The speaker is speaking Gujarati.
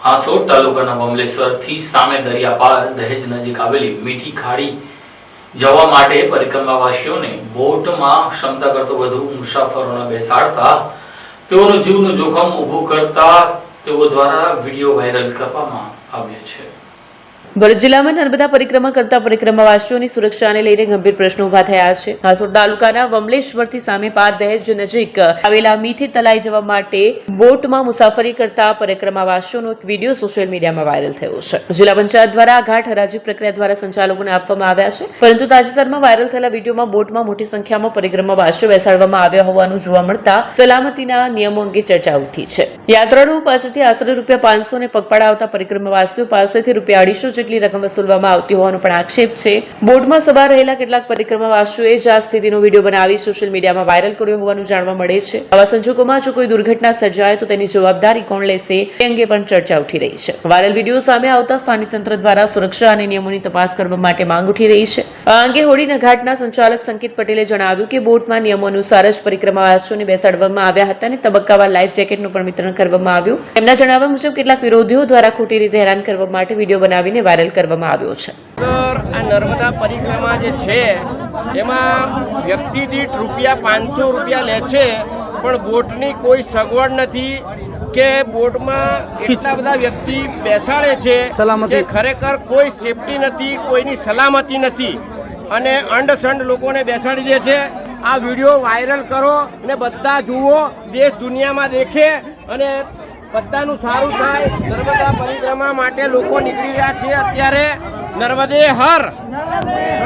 હાસોડ તાલુકાના બમલેશ્વરથી સામે દરિયા પાર દહેજ નજીક આવેલી મીઠી ખાડી જવા માટે પરિક્રમાવાસીઓને બોટમાં ક્ષમતા કરતો વધુ મુસાફરોને બેસાડતા તેઓનું જીવનું જોખમ ઊભું કરતા તેઓ દ્વારા વિડીયો વાયરલ કરવામાં આવ્યો છે। ભરૂચ જિલ્લામાં નર્મદા પરિક્રમા કરતા પરિક્રમાવાસીઓની સુરક્ષાને લઈને ગંભીર પ્રશ્નો ઉભા થયા છે। હાસોડ તાલુકાના બમલેશ્વરથી સામે પાર દહેજ નજીક આવેલા મીઠી તલાઈ જવા માટે બોટમાં મુસાફરી કરતા પરિક્રમાવાસીઓનો એક વિડીયો સોશિયલ મીડિયામાં વાયરલ થયો છે। જિલ્લા પંચાયત દ્વારા આ ઘાટ હરાજી પ્રક્રિયા દ્વારા સંચાલકોને આપવામાં આવ્યા છે, પરંતુ તાજેતરમાં વાયરલ થયેલા વિડીયોમાં બોટમાં મોટી સંખ્યામાં પરિક્રમાવાસીઓ બેસાડવામાં આવ્યા હોવાનું જોવા મળતા સલામતીના નિયમો અંગે ચર્ચા ઉઠી છે। યાત્રાળુઓ પાસેથી આશરે ₹500 ને પગપાળા આવતા પરિક્રમાવાસીઓ પાસેથી ₹250 જેટલી રકમ વસૂલવામાં આવતી હોવાનો પણ આક્ષેપ છે। બોટમાં સવાર રહેલા કેટલાક પરિક્રમાવાસીઓએ જ આ સ્થિતિનો વિડીયો બનાવી સોશિયલ મીડિયામાં વાયરલ કર્યો હોવાનું જાણવા મળે છે। આવા સંજોગોમાં જો કોઈ દુર્ઘટના સર્જાય તો તેની જવાબદારી કોણ લેશે તે અંગે પણ ચર્ચા ઉઠી રહી છે। વાયરલ વિડીયો સામે આવતા સ્થાનિક તંત્ર દ્વારા સુરક્ષા અને નિયમોની તપાસ કરવા માટે માંગ ઉઠી રહી છે। આ અંગે હોડીના ઘાટના સંચાલક સંકેત પટેલે જણાવ્યું કે બોટમાં નિયમો અનુસાર જ પરિક્રમાવાસીઓને બેસાડવામાં આવ્યા હતા અને તબક્કાવાર લાઈફ જેકેટનું પણ વિતરણ કરવામાં આવ્યું। તેમના જણાવ્યા મુજબ કેટલાક વિરોધીઓ દ્વારા ખોટી રીતે હેરાન કરવા માટે વિડીયો બનાવીને વાયરલ કરવામાં આવ્યો છે। આ નર્મદા પરિક્રમા જે છે એમાં વ્યક્તિ દીઠ ₹500 લે છે, પણ બોટની કોઈ સગવડ નથી કે બોટમાં એટલા બધા વ્યક્તિ બેસાડે છે કે ખરેખર કોઈ સેફટી નથી, કોઈની સલામતી નથી અને અંડસંડ લોકોને બેસાડી દે છે। આ વિડીયો વાયરલ કરો અને બધા જુઓ, દેશ દુનિયામાં દેખે અને બધાનું સારું થાય। નર્મદા પરિક્રમા માટે લોકો નીકળી રહ્યા છે અત્યારે। નર્મદે હર।